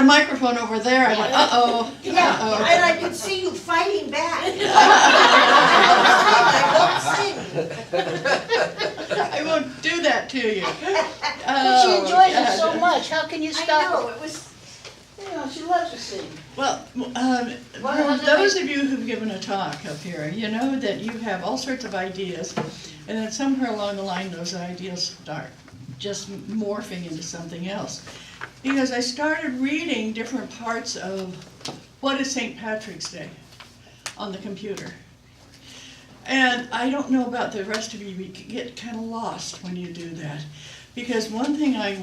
a microphone over there. I went, uh-oh. Yeah, and I could see you fighting back. I won't do that to you. But she enjoys it so much, how can you I stop know, her? it was, She loves to sing. Well, those of you who've given a talk up here, you know that you have all sorts of ideas, and then somewhere along the line, those ideas start just morphing into something else. Because I started reading different parts of what is St. Patrick's Day on the computer. And I don't know about the rest of you, but you get kind of lost when you do that. Because one thing I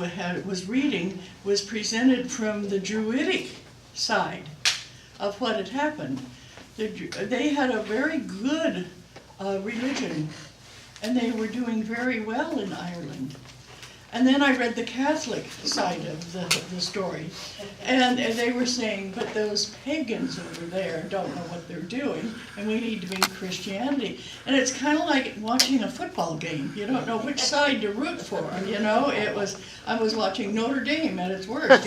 was reading was presented from the Druidic side of what had happened. They had a very good religion, and they were doing very well in Ireland. And then I read the Catholic side of the story, and they were saying, but those pagans over there don't know what they're doing, and we need to bring Christianity. And it's kind of like watching a football game. You don't know which side to root for, you know? I was watching Notre Dame at its worst.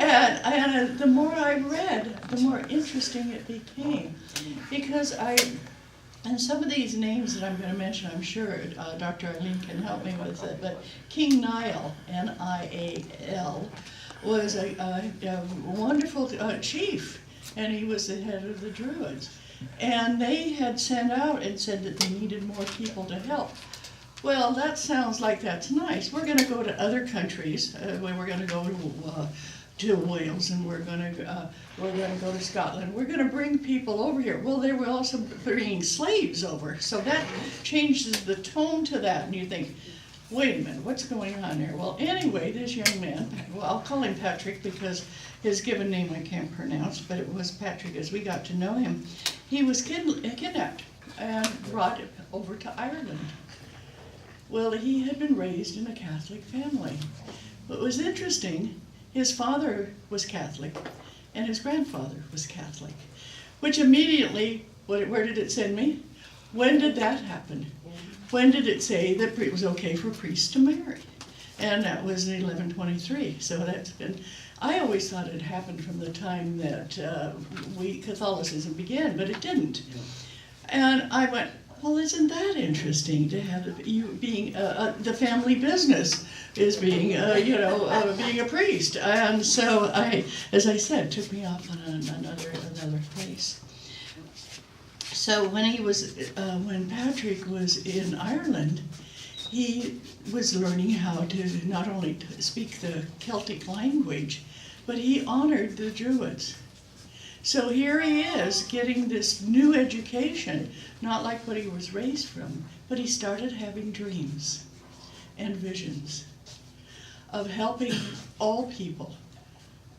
And the more I read, the more interesting it became. Because and some of these names that I'm going to mention, I'm sure Dr. Eileen can help me with it, but King Niall, Nial, was a wonderful chief, and he was the head of the Druids. And they had sent out and said that they needed more people to help. Well, that sounds like that's nice. We're going to go to other countries. We're going to go to Wales, and we're going to go to Scotland. We're going to bring people over here. Well, they were also bringing slaves over, so that changes the tone to that, and you think, wait a minute, what's going on here? Well, anyway, this young man, well, I'll call him Patrick because his given name I can't pronounce, but it was Patrick as we got to know him. He was kidnapped and brought over to Ireland. Well, he had been raised in a Catholic family. What was interesting, his father was Catholic, and his grandfather was Catholic, which immediately, where did it send me? When did that happen? When did it say that it was okay for priests to marry? And that was in 1123, so that's been, I always thought it happened from the time that Catholicism began, but it didn't. And I went, well, isn't that interesting to have you being, the family business is being, being a priest. And so as I said, took me off on another place. So when Patrick was in Ireland, he was learning how to not only speak the Celtic language, but he honored the Druids. So here he is getting this new education, not like what he was raised from, but he started having dreams and visions of helping all people.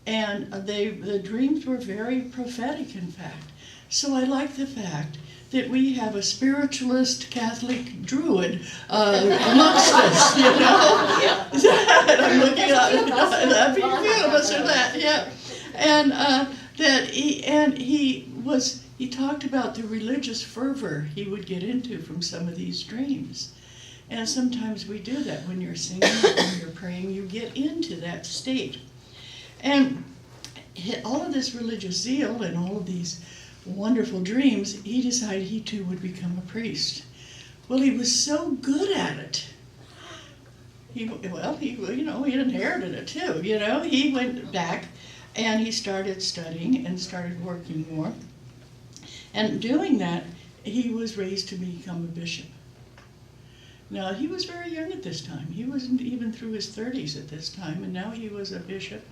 And the dreams were very prophetic, in fact. So I like the fact that we have a spiritualist Catholic Druid amongst us, you know? I'm looking at a few of us are that, yeah. And he talked about the religious fervor he would get into from some of these dreams. And sometimes we do that when you're singing, when you're praying, you get into that state. And all of this religious zeal and all of these wonderful dreams, he decided he too would become a priest. Well, he was so good at it. He inherited it too, you know. He went back and he started studying and started working more. And doing that, he was raised to become a bishop. Now, he was very young at this time. He wasn't even through his 30s at this time, and now he was a bishop.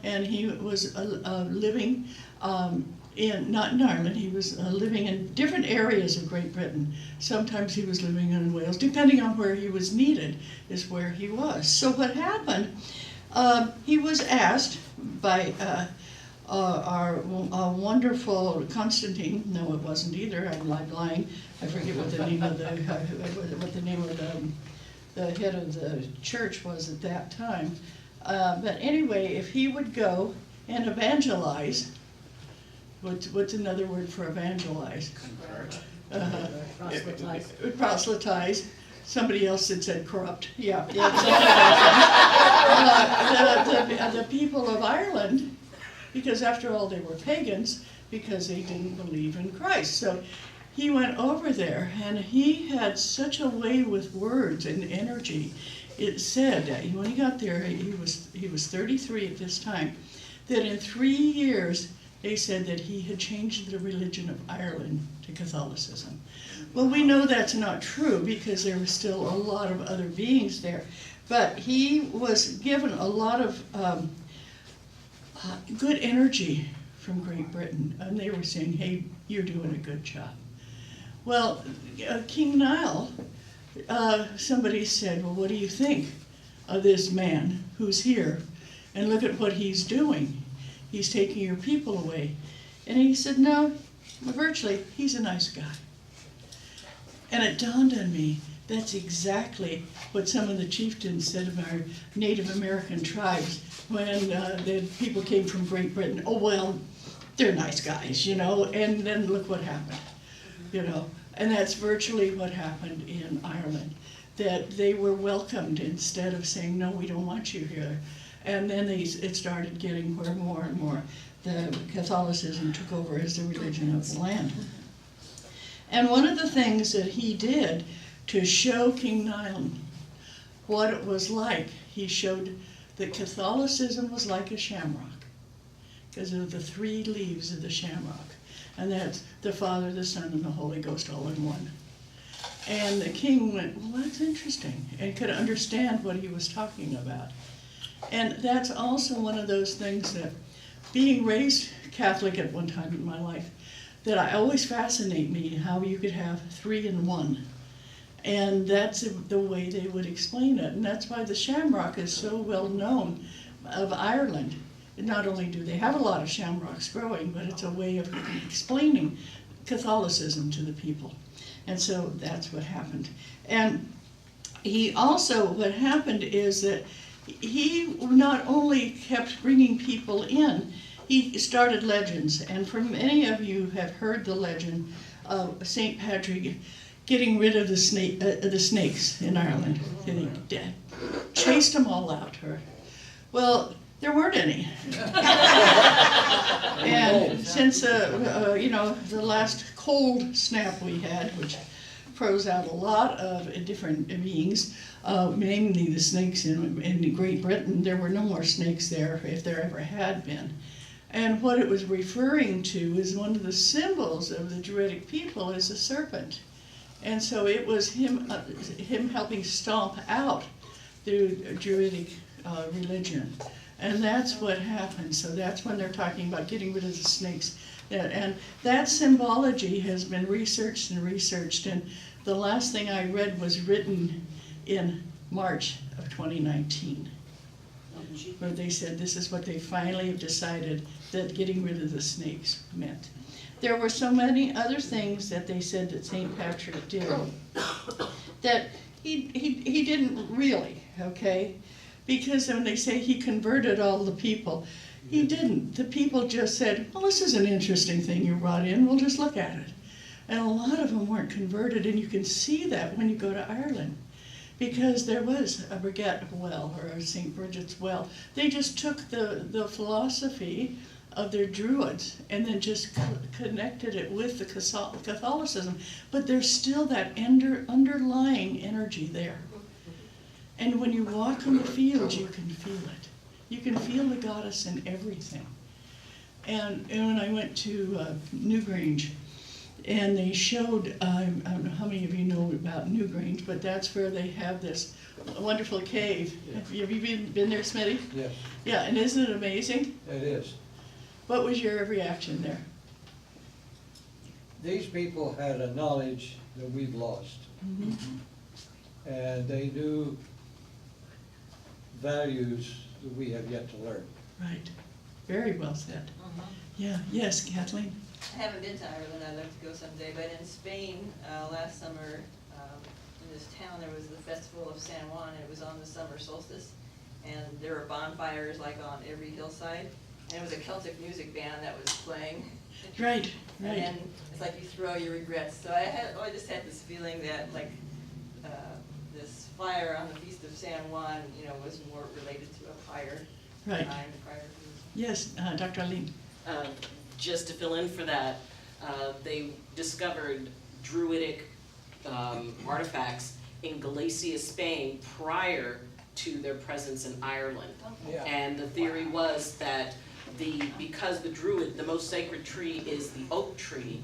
And he was living not in Ireland, he was living in different areas of Great Britain. Sometimes he was living in Wales, depending on where he was needed is where he was. So what happened, he was asked by our wonderful Constantine, no it wasn't either, I'm lying, I forget what the name of the head of the church was at that time. But anyway, if he would go and evangelize, what's another word for evangelize? Proselytize. Proselytize. Somebody else had said corrupt, yeah. The people of Ireland, because after all they were pagans, because they didn't believe in Christ. So he went over there, and he had such a way with words and energy. It said that when he got there, he was 33 at this time, that in 3 years they said that he had changed the religion of Ireland to Catholicism. Well, we know that's not true because there were still a lot of other beings there. But he was given a lot of good energy from Great Britain, and they were saying, hey, you're doing a good job. Well, King Niall, somebody said, well, what do you think of this man who's here? And look at what he's doing. He's taking your people away. And he said, no, virtually, he's a nice guy. And it dawned on me, that's exactly what some of the chieftains said of our Native American tribes when the people came from Great Britain. Oh, well, they're nice guys, you know, and then look what happened, you know. And that's virtually what happened in Ireland, that they were welcomed instead of saying, no, we don't want you here. And then it started getting where more and more the Catholicism took over as the religion of the land. And one of the things that he did to show King Niall what it was like, he showed that Catholicism was like a shamrock because of the 3 leaves of the shamrock. And that's the Father, the Son, and the Holy Ghost all in one. And the king went, well, that's interesting, and could understand what he was talking about. And that's also one of those things that, being raised Catholic at one time in my life, that I always fascinate me how you could have 3 in 1. And that's the way they would explain it. And that's why the shamrock is so well known of Ireland. Not only do they have a lot of shamrocks growing, but it's a way of explaining Catholicism to the people. And so that's what happened. And he also, what happened is that he not only kept bringing people in, he started legends. And for many of you have heard the legend of St. Patrick getting rid of the snakes in Ireland. He chased them all out. Well, there weren't any. And since you know, the last cold snap we had, which froze out a lot of different beings, namely the snakes in Great Britain, there were no more snakes there if there ever had been. And what it was referring to is one of the symbols of the Druidic people is a serpent. And so it was him helping stomp out the Druidic religion. And that's what happened. So that's when they're talking about getting rid of the snakes. And that symbology has been researched and researched. And the last thing I read was written in March of 2019, where they said this is what they finally have decided that getting rid of the snakes meant. There were so many other things that they said that St. Patrick did that he didn't really, okay? Because when they say he converted all the people, he didn't. The people just said, well, this is an interesting thing you brought in, we'll just look at it. And a lot of them weren't converted, and you can see that when you go to Ireland. Because there was a Brigette well, or a St. Bridget's well. They just took the philosophy of their Druids and then just connected it with the Catholicism. But there's still that underlying energy there. And when you walk on the fields, you can feel it. You can feel the goddess in everything. And when I went to Newgrange, and they showed, I don't know how many of you know about Newgrange, but that's where they have this wonderful cave. Yeah. Have you been there, Smitty? Yes. Yeah, and isn't it amazing? It is. What was your reaction there? These people had a knowledge that we've lost. Mm-hmm. And they knew values that we have yet to learn. Right. Very well said. Yeah. Yes, Kathleen? I haven't been to Ireland, I'd like to go someday, but in Spain, last summer, in this town, there was the Festival of San Juan, and it was on the summer solstice, and there were bonfires like on every hillside, and it was a Celtic music band that was playing. Right, right. And it's like you throw your regrets. So I just had this feeling that, like, fire on the Feast of San Juan, you know, was more related to a fire Right. time prior to. Yes, Dr. Eileen. Just to fill in for that, they discovered Druidic artifacts in Galicia, Spain, prior to their presence in Ireland. Yeah. And the theory was that because the most sacred tree is the oak tree,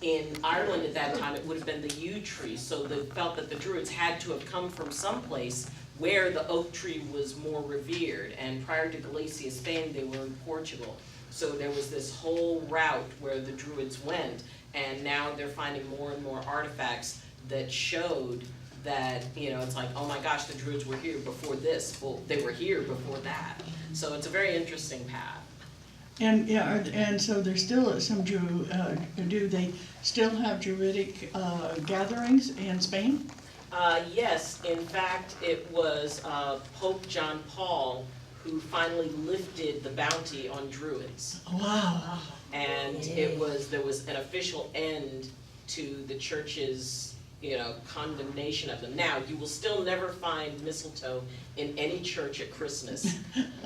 in Ireland at that time, it would have been the yew tree, so they felt that the Druids had to have come from someplace where the oak tree was more revered, and prior to Galicia, Spain, they were in Portugal. So there was this whole route where the Druids went, and now they're finding more and more artifacts that showed that, you know, it's like, oh my gosh, the Druids were here before this, well, they were here before that. So it's a very interesting path. And, yeah, and so there's still some do they still have Druidic gatherings in Spain? Yes, in fact, it was Pope John Paul who finally lifted the bounty on Druids. Wow. And there was an official end to the church's, you know, condemnation of them. Now, you will still never find mistletoe in any church at Christmas,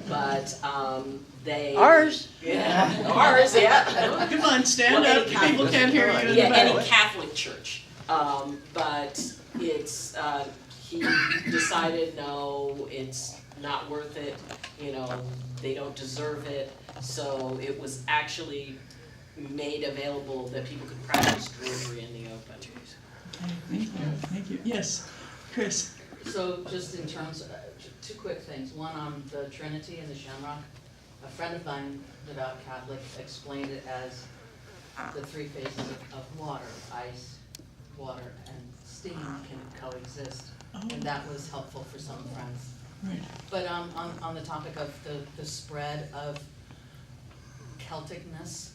but they... Ours. Yeah, ours, yeah. Come on, stand Well, up, any Catholic- people can't hear you in the Yeah, back. any Catholic church. But it's, he decided, no, it's not worth it, you know, they don't deserve it. So it was actually made available that people could practice Druidry in the open. Okay, thank you. Yes, Chris. So just in terms, two quick things. One on the Trinity and the Shamrock. A friend of mine, devout Catholic, explained it as the three phases of water. Ice, water, and steam can coexist. And that was helpful for some friends. Right. But on the topic of the spread of Celticness,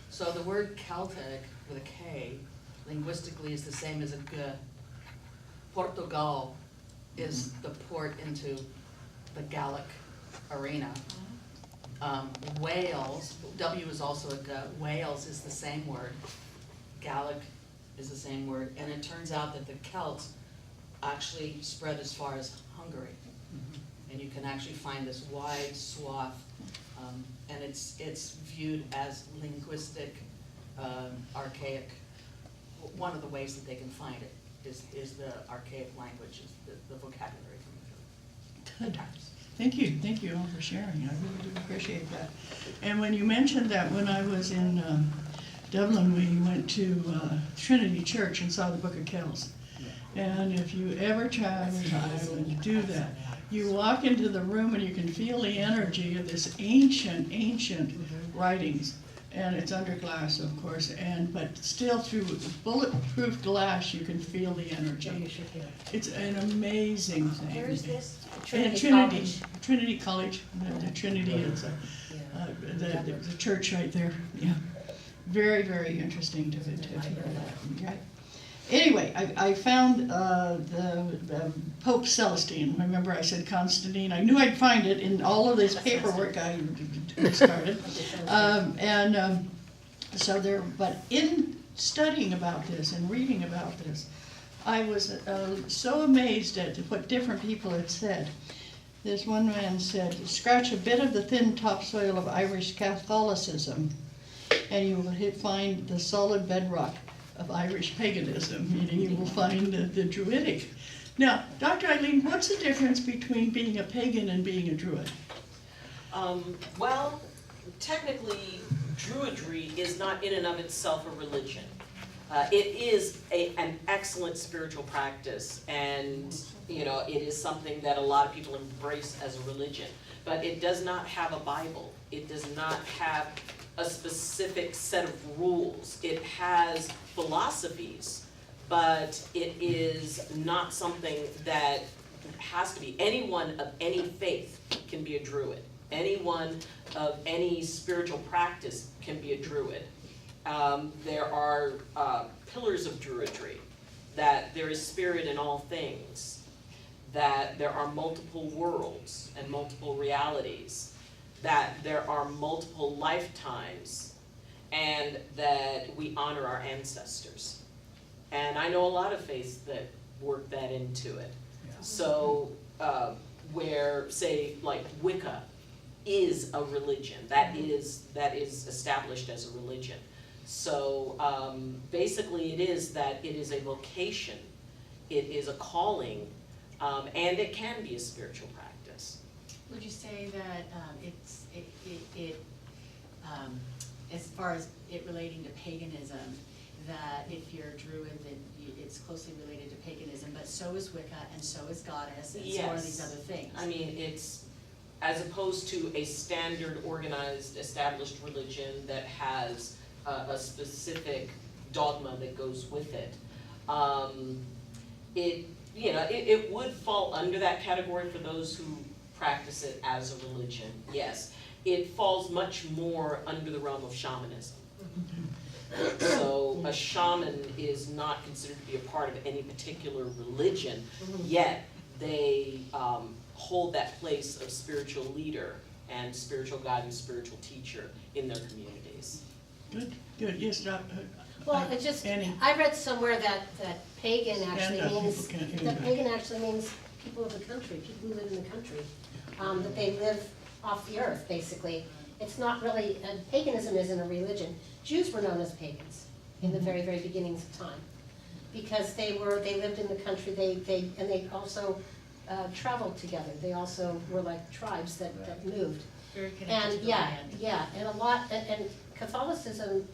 so the word Celtic with a K linguistically is the same as a G. Portugal is the port into the Gallic arena. Wales, W is also a G, Wales is the same word, Gallic is the same word, and it turns out that the Celts actually spread as far as Hungary. And you can actually find this wide swath, and it's viewed as linguistic, archaic. One of the ways that they can find it is the archaic language, is the vocabulary from the Good. Thank you all for sharing. I really do appreciate that. And when you mentioned that, when I was in Dublin, we went to Trinity Church and saw the Book of Kells. And if you ever travel to Ireland, do that. You walk into the room and you can feel the energy of this ancient writings. And it's under glass, of course, but still through bulletproof glass, you can feel the energy. It's an amazing thing. Where is this? Trinity College. The Trinity is the church right there. Yeah, very, very interesting to hear that. Yeah. Anyway, I found the Pope Celestine. Remember I said Constantine? I knew I'd find it in all of this paperwork I started. But in studying about this and reading about this, I was so amazed at what different people had said. This one man said, scratch a bit of the thin topsoil of Irish Catholicism and you will find the solid bedrock of Irish paganism, meaning you will find the Druidic. Now, Dr. Eileen, what's the difference between being a pagan and being a Druid? Well, technically, Druidry is not in and of itself a religion. It is an excellent spiritual practice, and you know, it is something that a lot of people embrace as a religion. But it does not have a Bible. It does not have a specific set of rules. It has philosophies, but it is not something that has to be. Anyone of any faith can be a Druid. Anyone of any spiritual practice can be a Druid. There are pillars of Druidry, that there is spirit in all things, that there are multiple worlds and multiple realities, that there are multiple lifetimes, and that we honor our ancestors. And I know a lot of faiths that work that into it. Yeah. So, where, say, like Wicca is a religion, that is established as a religion. So, basically it is that it is a vocation, it is a calling, and it can be a spiritual practice. Would you say that as far as it relating to paganism, that if you're a Druid, that it's closely related to paganism, but so is Wicca, and so is Goddess, and so are these Yes. other things? I mean, it's, as opposed to a standard organized established religion that has a specific dogma that goes with it. It would fall under that category for those who practice it as a religion, yes. It falls much more under the realm of shamanism. So a shaman is not considered to be a part of any particular religion, yet they hold that place of spiritual leader and spiritual guide and spiritual teacher in their communities. Good, yes, Well, it just, Annie. I read somewhere that pagan actually Stand up, means, people can't hear that you. pagan actually means people of the country, people who live in the country. That they live off the earth, basically. It's not really, paganism isn't a religion. Jews were known as pagans in the very, very beginnings of time. Because they lived in the country, and they also traveled together. They also were like tribes that moved. Very connected And to the yeah, land. yeah, and a lot, and Catholicism,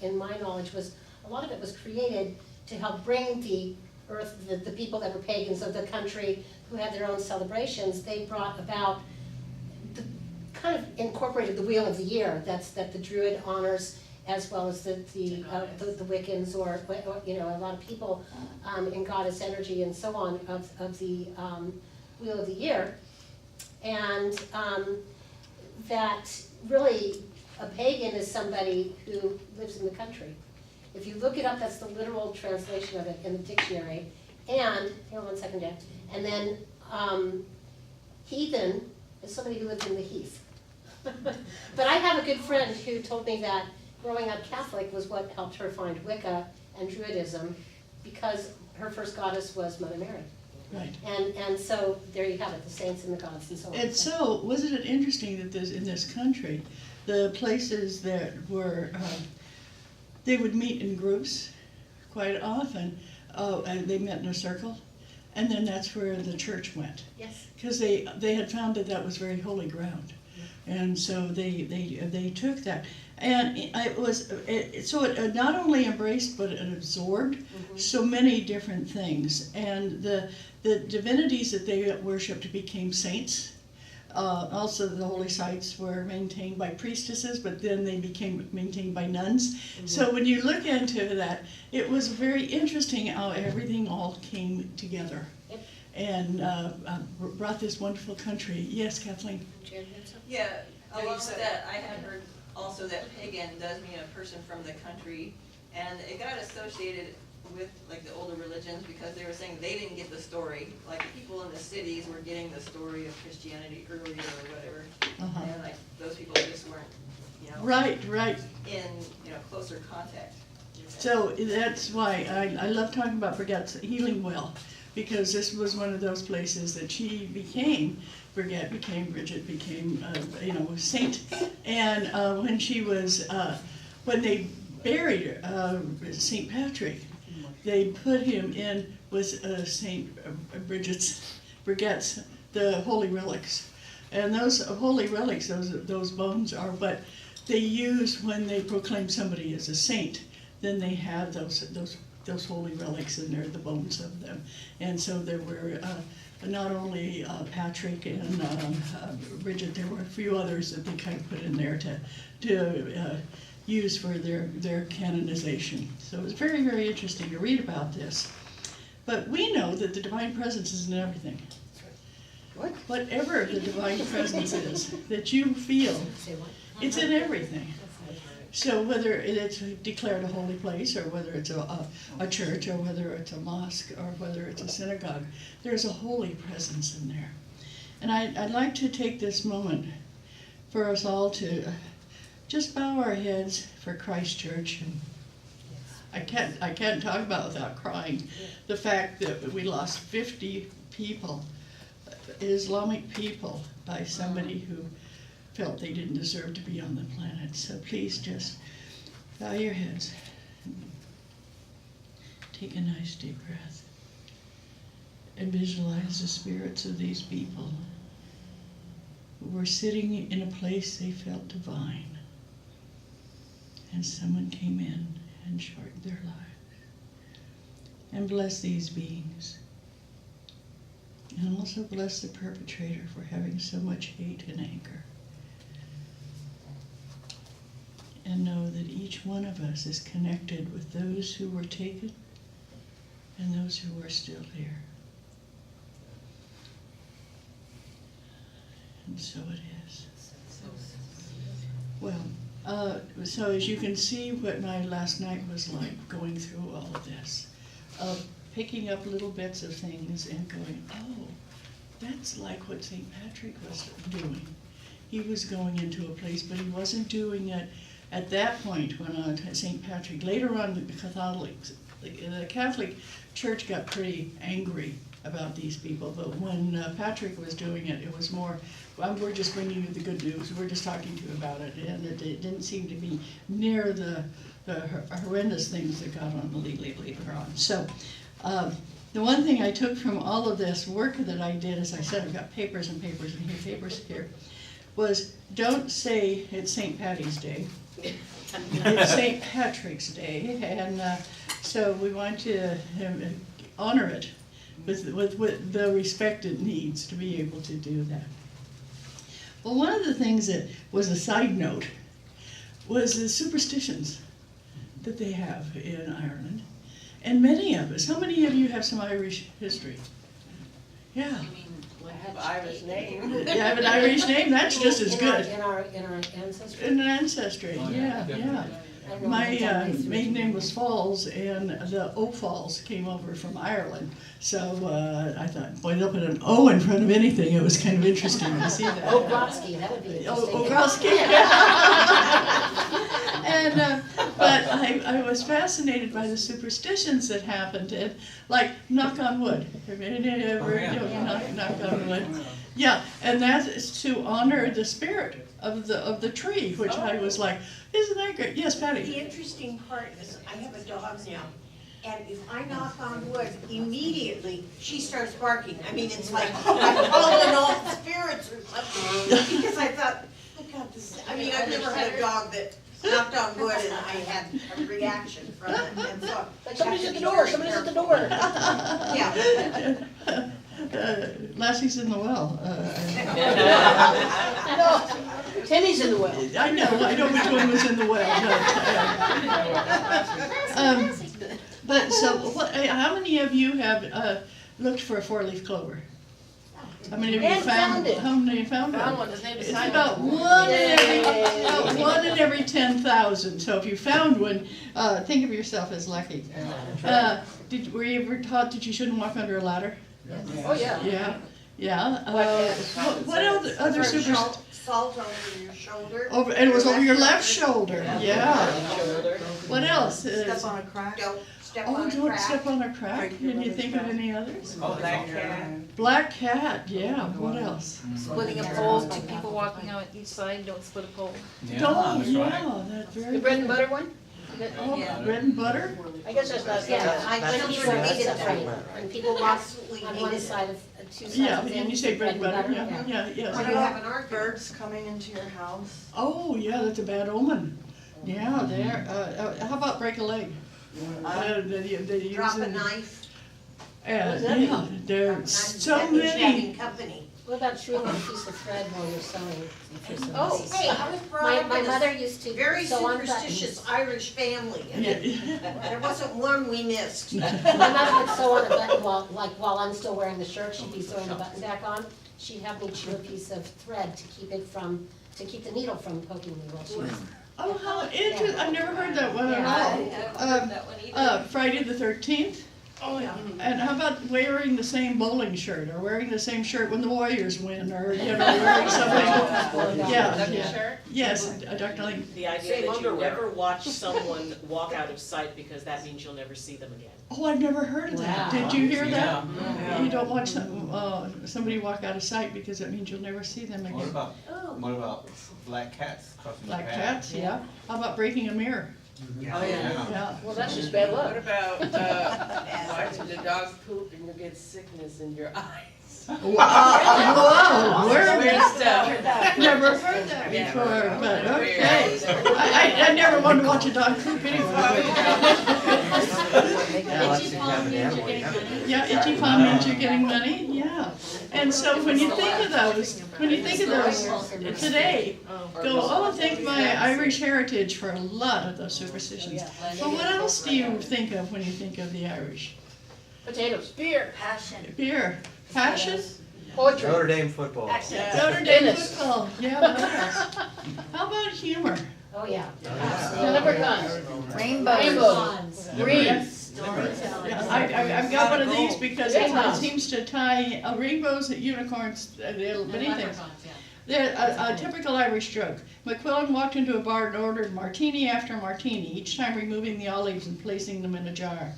in my knowledge, a lot of it was created to help bring the earth, the people that were pagans of the country who had their own celebrations. They brought about, kind of incorporated the Wheel of the Year, that the Druid honors, as well as the Wiccans, or a lot of people in goddess energy and so on of the Wheel of the Year. And that really, a pagan is somebody who lives in the country. If you look it up, that's the literal translation of it in the dictionary. And, hang on one second, Jack. And then heathen is somebody who lived in the heath. But I have a good friend who told me that growing up Catholic was what helped her find Wicca and Druidism, because her first goddess was Mother Mary. Right. And so there you have it, the saints and the gods and so on. And so, wasn't it interesting that in this country, the places that were, they would meet in groups quite often, and they met in a circle, and then that's where the church went. Yes. Because they had found that was very holy ground. And so they took that. And it not only embraced, but it absorbed so many different things. And the divinities that they worshipped became saints. Also, the holy sites were maintained by priestesses, but then they became maintained by nuns. So when you look into that, it was very interesting how everything all came together. Yep. And brought this wonderful country. Yes, Kathleen? Yeah, No, you along said with that, I had heard also that pagan does mean a person from the country, and it got associated with like the older religions because they were saying they didn't get the story, like the people in the cities were getting the story of Christianity earlier or whatever, and like those people just weren't, Right. in closer contact. So that's why I love talking about Brigette's healing well, because this was one of those places that she became. Brigitte became, Bridget became, a saint. And when she was, when they buried St. Patrick, they put him in with St. Brigette's, the holy relics. And those holy relics, those bones are what they use when they proclaim somebody as a saint. Then they have those holy relics in there, the bones of them. And so there were not only Patrick and Bridget, there were a few others that they kind of put in there to use for their canonization. So it was very, very interesting to read about this. But we know that the divine presence is in everything. What? Whatever the divine presence is that you feel, Say what? it's in everything. So whether it's declared a holy place, or whether it's a church, or whether it's a mosque, or whether it's a synagogue, there's a holy presence in there. And I'd like to take this moment for us all to just bow our heads for Christ Church. I can't talk about without crying. The fact that we lost 50 people, Islamic people, by somebody who felt they didn't deserve to be on the planet. So please just bow your heads. Take a nice deep breath. And visualize the spirits of these people who were sitting in a place they felt divine. And someone came in and shortened their lives. And bless these beings. And also bless the perpetrator for having so much hate and anger. And know that each one of us is connected with those who were taken and those who are still here. And so it is. Well, so as you can see what my last night was like, going through all of this, picking up little bits of things and going, oh, that's like what St. Patrick was doing. He was going into a place, but he wasn't doing it at that point when St. Patrick, later on the Catholic Church got pretty angry about these people, but when Patrick was doing it, it was more, well, we're just bringing you the good news, we're just talking to you about it, and it didn't seem to be near the horrendous things that got on later on. So, the one thing I took from all of this work that I did, as I said, I've got papers and papers and papers here, was don't say it's St. Patty's Day. It's St. Patrick's Day, and so we want to honor it with the respect it needs to be able to do that. Well, one of the things that was a side note was the superstitions that they have in Ireland. And many of us, how many of you have some Irish history? Yeah. I have Irish name. You have an Irish name? That's just as good. In our ancestry? In an ancestry, yeah, yeah. My maiden name was Falls, and the O Falls came over from Ireland. So I thought, boy, they'll put an O in front of anything. It was kind of interesting to see that. O'Grotsky, that would be interesting. O'Grotsky, and but I was fascinated by the superstitions that happened, and like knock on wood. Knock on wood. Yeah, and that is to honor the spirit of the tree, which I was like, isn't that great? Yes, Patty. The interesting part is I have a dog now, and if I knock on wood, immediately she starts barking. I mean, it's like I'm calling all the spirits or something. Because I thought, oh God, this. I mean, I've never had a dog that knocked on wood and I had a reaction from it. And so Like somebody's at the door, somebody's at the door. Yeah. Lassie's in the well. No, Timmy's in the well. I know which one was in the well. But so, how many of you have looked for a four-leaf clover? How many of you found it? How many found one? His name is It's Simon. about one in every 10,000. So if you found one, think of yourself as lucky. Were you ever taught that you shouldn't walk under a ladder? Oh, yeah. Yeah, yeah. What other superstitions? Salt over your shoulder. And it was over your left shoulder. Yeah. What else? Step on a crack. Don't step Oh, on a don't crack. step on a crack. Can you think of any others? Oh, black cat. Black cat, yeah. What else? Splitting a pole, two people walking on each side, don't split a pole. Oh, that's yeah, right. that's very The bread and good. butter one? Oh, Yeah. bread and butter? I guess that's not. Yeah, I when don't people read it separate, that when people walk Absolutely on hate one it. side of, two sides Yeah, of and you say bread and butter, yeah, yeah, When you yeah. have an argument. Birds coming into your house. Oh, yeah, that's a bad omen. Yeah, there, how about break a leg? They use Drop a in- knife. Yeah, there are so That means many. having company. What about chewing on a piece of thread while you're sewing? If you're sewing? Oh, hey, I was brought up My in mother a used to very sew on superstitious buttons. Irish family. And Yeah. there wasn't one we missed. My mother would sew on a button while I'm still wearing the shirt, she'd be sewing the button back on. She'd have me chew a piece of thread to keep the needle from poking me while she was. Oh, how interesting, I've never heard that one at Yeah. all. I haven't heard that one either. Friday the 13th, Oh, yeah. And how about wearing the same bowling shirt, or wearing the same shirt when the Warriors win, or, wearing something? Yeah. Yes, Dr. Ling. The idea that you never watch someone walk out of sight because that means you'll never see them again. Oh, I've never heard of that. Wow. Did you hear that? You don't watch somebody walk out of sight because it means you'll never see them again. What about black cats crossing Black the path? cats, yeah. How about breaking a mirror? Oh, yeah. Yeah. Well, that's just bad luck. What about, watching the dog poop and you get sickness in your eyes? Whoa, where Weird stuff. Never heard that before, but okay. I never wanted to watch a dog poop anyway. Yeah, itchy paw means you're getting money, yeah. And so when you think of those today, go, oh, thank my Irish heritage for a lot of those superstitions. But what else do you think of when you think of the Irish? Potatoes, beer, Beer, passion, poetry. Notre Dame football. Notre Dame football, yeah, what else? How about humor? Oh, yeah. Leprechauns, Rainbows. green. Yeah, I've got one of these because it seems to tie rainbows, unicorns, many things. A typical Irish joke. McQuillan walked into a bar and ordered martini after martini, each time removing the olives and placing them in a jar.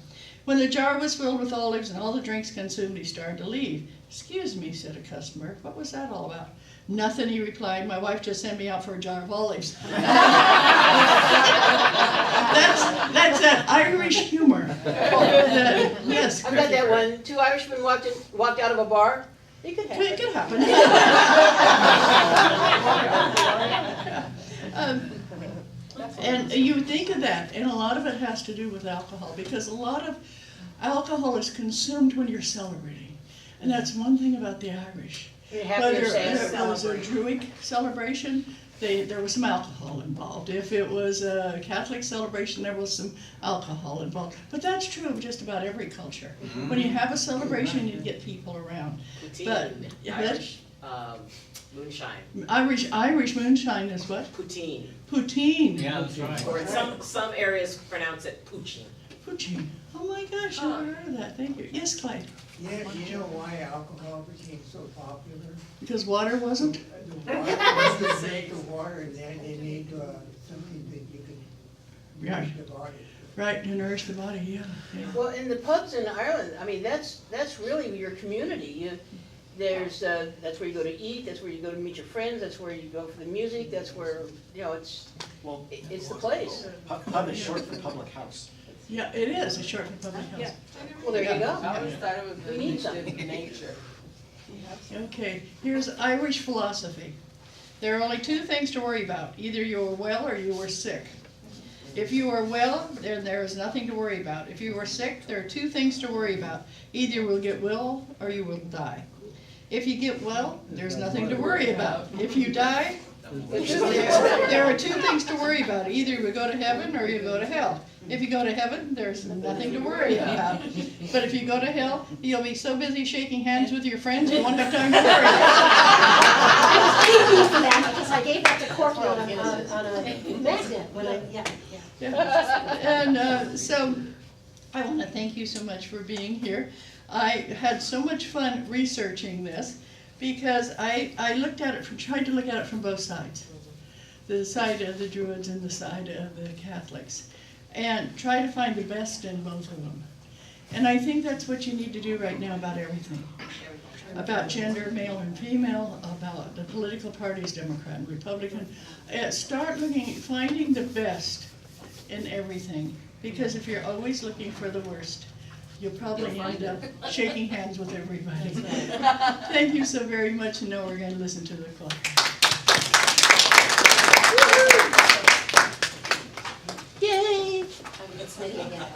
When the jar was filled with olives and all the drinks consumed, he started to leave. "Excuse me," said a customer, "what was that all about?" "Nothing," he replied, "my wife just sent me out for a jar of olives." That's that Irish humor. Yes, I've got that one. Two Irishmen walked out of a bar. It could happen. It could happen. And you think of that, and a lot of it has to do with alcohol, because a lot of alcohol is consumed when you're celebrating. And that's one thing about the Irish. Whether it was a Druid celebration, there was some alcohol involved. If it was a Catholic celebration, there was some alcohol involved. But that's true of just about every culture. When you have a celebration, you get people around. Poutine, Irish, moonshine. Irish moonshine is what? Poutine. Poutine. Yeah, that's right. Or in some areas pronounce it poutine. Poutine. Oh my gosh, I never heard of that. Thank you. Yes, Clyde. Yeah, do you know why alcohol became so popular? Because water wasn't? The water was the sake of water, and then they made something that you could nourish the body. Right, to nourish the body, yeah. Well, in the pubs in Ireland, I mean, that's really your community. That's where you go to eat, that's where you go to meet your friends, that's where you go for the music, that's where, it's the place. Pub is short for public house. Yeah, it is a short for public house. Well, there you go. I always thought it was We need some. nature. Okay, here's Irish philosophy. There are only two things to worry about. Either you are well or you are sick. If you are well, then there is nothing to worry about. If you are sick, there are two things to worry about. Either you will get well or you will die. If you get well, there's nothing to worry about. If you die, there are two things to worry about. Either you go to heaven or you go to hell. If you go to heaven, there's nothing to worry about. But if you go to hell, you'll be so busy shaking hands with your friends, you won't have time to worry. I was thinking for that because I gave that to Courtney on a magnet when And so I want to thank you so much for being here. I had so much fun researching this because I tried to look at it from both sides. The side of the Druids and the side of the Catholics. And try to find the best in both of them. And I think that's what you need to do right now about everything. About gender, male and female, about the political parties, Democrat and Republican. Start finding the best in everything. Because if you're always looking for the worst, you'll probably end up shaking hands with everybody. Thank you so very much, and now we're going to listen to the choir. Yay! It's me again.